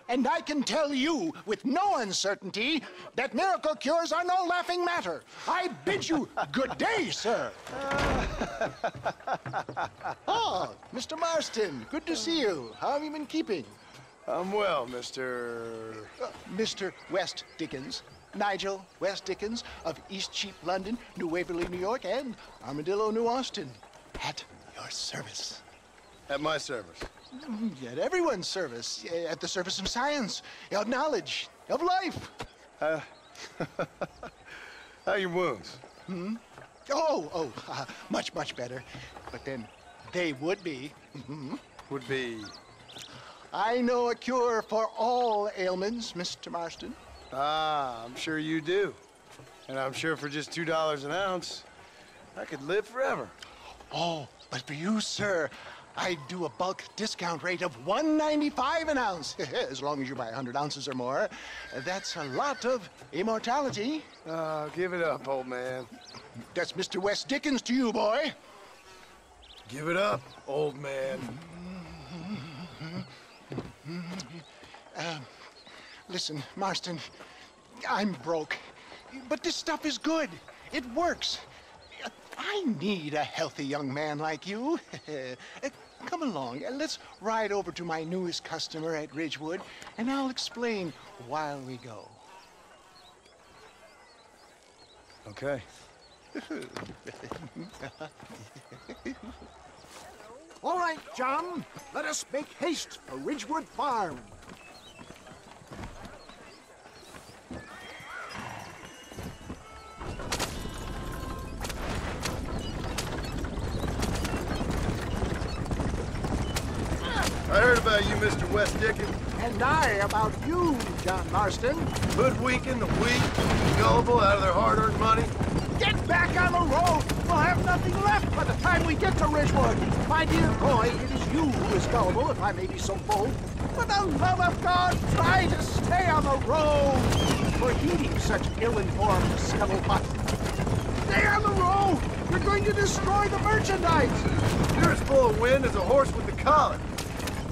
And I can tell you with no uncertainty that miracle cures are no laughing matter. I bid you good day, sir. Oh, Mr. Marston, good to see you. How have you been keeping? I'm well, Mr. Mr. West Dickens. Nigel West Dickens of Eastcheap, London, New Waverly, New York, and Armadillo, New Austin. At your service. At my service. At everyone's service. At the service of science, of knowledge, of life. How are your wounds? Much, much better. But then they would be. Would be... I know a cure for all ailments, Mr. Marston. Ah, I'm sure you do. And I'm sure for just $2 an ounce, I could live forever. Oh, but for you, sir, I do a bulk discount rate of $1.95 an ounce. As long as you buy 100 ounces or more. That's a lot of immortality. Give it up, old man. That's Mr. West Dickens to you, boy. Give it up, old man. Listen, Marston, I'm broke, but this stuff is good. It works. I need a healthy young man like you. Come along, let's ride over to my newest customer at Ridgewood, and I'll explain while we go. Okay. All right, John, let us make haste for Ridgewood Farm. I heard about you, Mr. West Dickens. And I about you, John Marston. Hoodwinking the weak, gullible out of their hard-earned money. Get back on the road! We'll have nothing left by the time we get to Ridgewood. My dear boy, it is you who is gullible, if I may be so bold. For the love of God, try to stay on the road. For heeding such ill-informed scuttlebutt. Stay on the road! You're going to destroy the merchandise! You're as full of wind as a horse with the collar.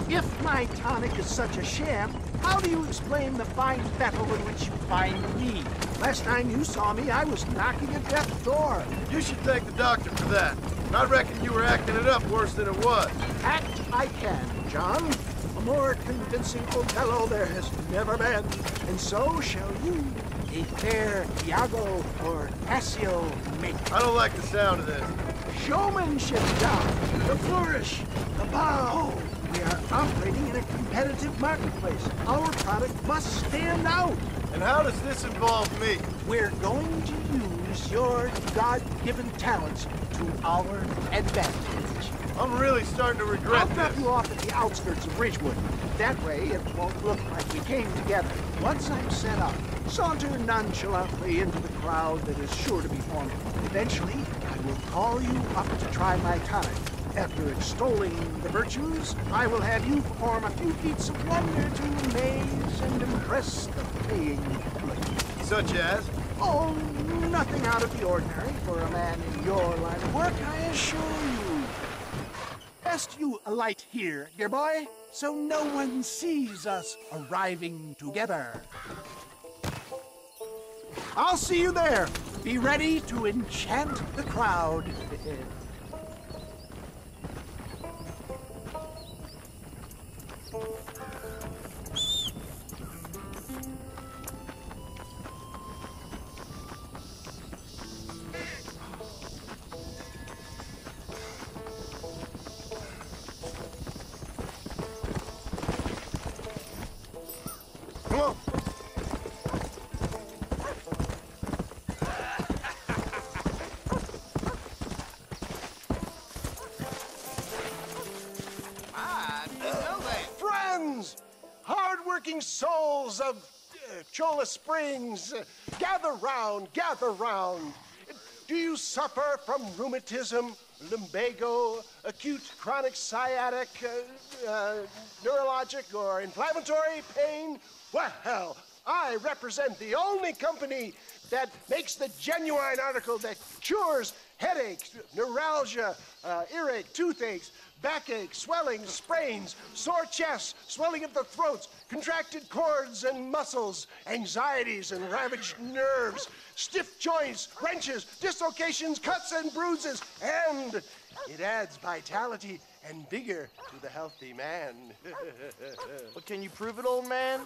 If my tonic is such a sham, how do you explain the fine battle in which you find me? Last time you saw me, I was knocking at death's door. You should thank the doctor for that. I reckon you were acting it up worse than it was. Act I can, John. A more convincing Othello there has never been. And so shall you, a fair Iago or Cassio make. I don't like the sound of this. Showmanship, John. The flourish, the bow. We are operating in a competitive marketplace. Our product must stand out. And how does this involve me? We're going to use your God-given talents to our advantage. I'm really starting to regret I'll drop this. you off at the outskirts of Ridgewood. That way, it won't look like we came together. Once I'm set up, saunter nonchalantly into the crowd that is sure to be forming. Eventually, I will call you up to try my tonic. After extolling the virtues, I will have you perform a few feats of wonder to amaze and impress the paying public. Such as? Oh, nothing out of the ordinary for a man in your line of work, I assure you. Best you alight here, dear boy, so no one sees us arriving together. I'll see you there. Be ready to enchant the crowd. Come on. Friends, hard-working souls of Cholla Springs, gather round, gather round. Do you suffer from rheumatism, lumbago, acute chronic sciatic, neurologic, or inflammatory pain? Well, I represent the only company that makes the genuine article that cures headaches, neuralgia, earache, toothaches, backache, swelling, sprains, sore chests, swelling of the throats, contracted cords and muscles, anxieties and ravaged nerves, stiff joints, wrenches, dislocations, cuts and bruises, and it adds vitality and vigor to the healthy man. But can you prove it, old man?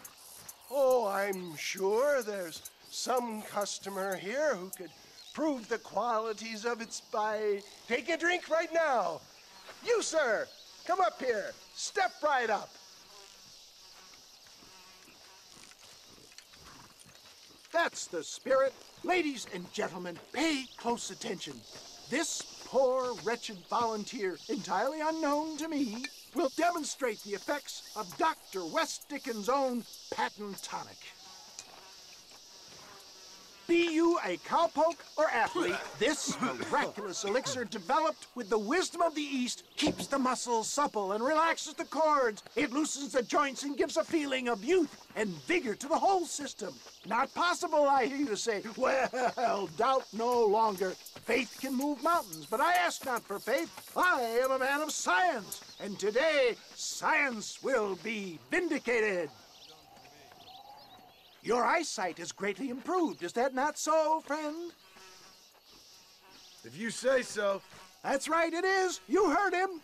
Oh, I'm sure there's some customer here who could prove the qualities of it by taking a drink right now. You, sir, come up here. Step right up. That's the spirit. Ladies and gentlemen, pay close attention. This poor, wretched volunteer, entirely unknown to me, will demonstrate the effects of Dr. West Dickens' own patent tonic. Be you a cowpoke or athlete, this miraculous elixir developed with the wisdom of the East keeps the muscles supple and relaxes the cords. It loosens the joints and gives a feeling of youth and vigor to the whole system. Not possible, I hear you say. Well, doubt no longer. Faith can move mountains, but I ask not for faith. I am a man of science, and today science will be vindicated. Your eyesight is greatly improved. Is that not so, friend? If you say so. That's right, it is. You heard him.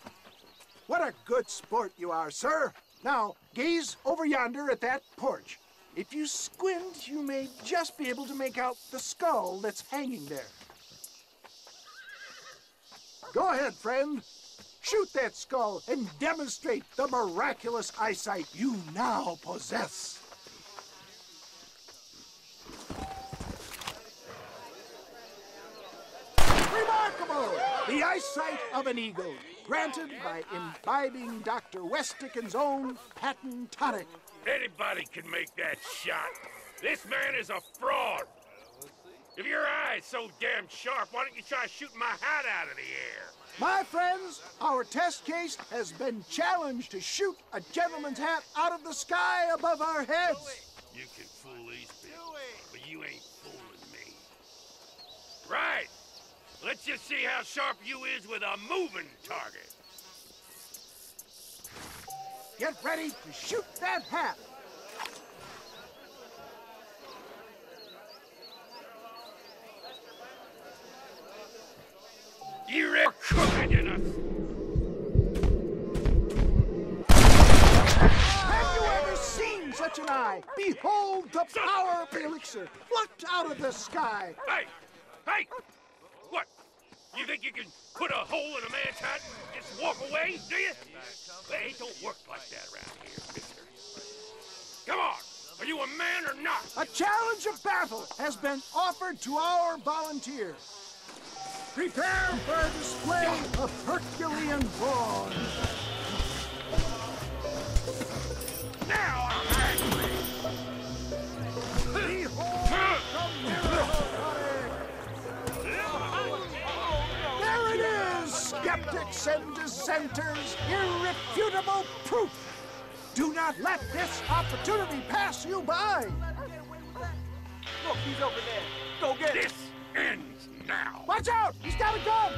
What a good sport you are, sir. Now, gaze over yonder at that porch. If you squint, you may just be able to make out the skull that's hanging there. Go ahead, friend. Shoot that skull and demonstrate the miraculous eyesight you now possess. Remarkable! The eyesight of an eagle, granted by imbibing Dr. West Dickens' own patent tonic. Anybody can make that shot. This man is a fraud. If your eye's so damn sharp, why don't you try shooting my hat out of the air? My friends, our test case has been challenged to shoot a gentleman's hat out of the sky above our heads. You can fool these people, but you ain't fooling me. Right. Let's just see how sharp you is with a moving target. Get ready to shoot that hat. You're crooked enough. Have you ever seen such an eye? Behold the power of the elixir, plucked out of the sky. Hey! Hey! What? You think you can put a hole in a man's hat and just walk away, do you? Well, it don't work like that around here, mister. Come on! Are you a man or not? A challenge of battle has been offered to our volunteers. Prepare for a display of Herculean brawn. Now I'm angry! Behold the miracle tonic! There it is, skeptics and dissenters, irrefutable proof. Do not let this opportunity pass you by. Look, he's over there. Go get him. This ends now! Watch out! He's got a gun!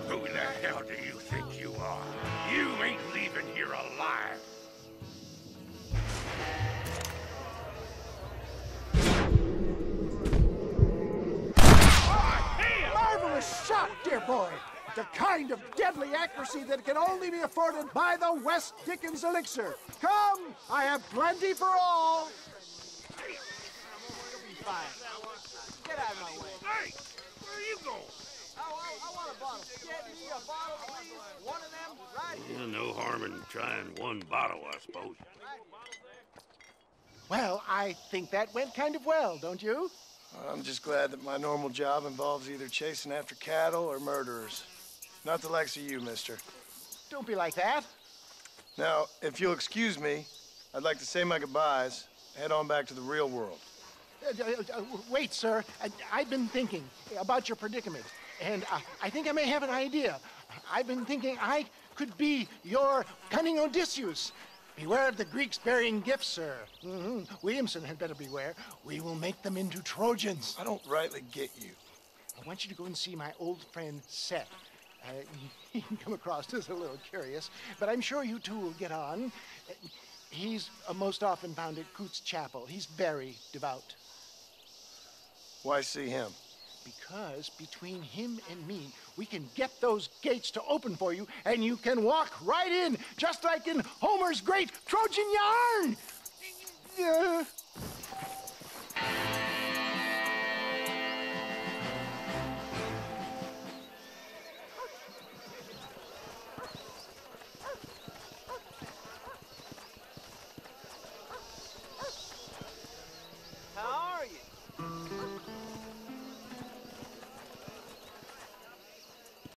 Who the hell do you think you are? You ain't leaving here alive! Marvelous shot, dear boy. The kind of deadly accuracy that can only be afforded by the West Dickens elixir. Come, I have plenty for all. Get out of my way. Hey! Where are you going? I want a bottle. Get me a bottle, please. One of them, right here. No harm in trying one bottle, I suppose. Well, I think that went kind of well, don't you? I'm just glad that my normal job involves either chasing after cattle or murderers. Not the likes of you, mister. Don't be like that. Now, if you'll excuse me, I'd like to say my goodbyes, head on back to the real world. Wait, sir. I've been thinking about your predicament, and I think I may have an idea. I've been thinking I could be your cunning Odysseus. Beware of the Greeks bearing gifts, sir. Williamson had better beware. We will make them into Trojans. I don't rightly get you. I want you to go and see my old friend Seth. He can come across as a little curious, but I'm sure you two will get on. He's most often found at Coots Chapel. He's very devout. Why see him? Because between him and me, we can get those gates to open for you, and you can walk right in, just like in Homer's great Trojan yarn.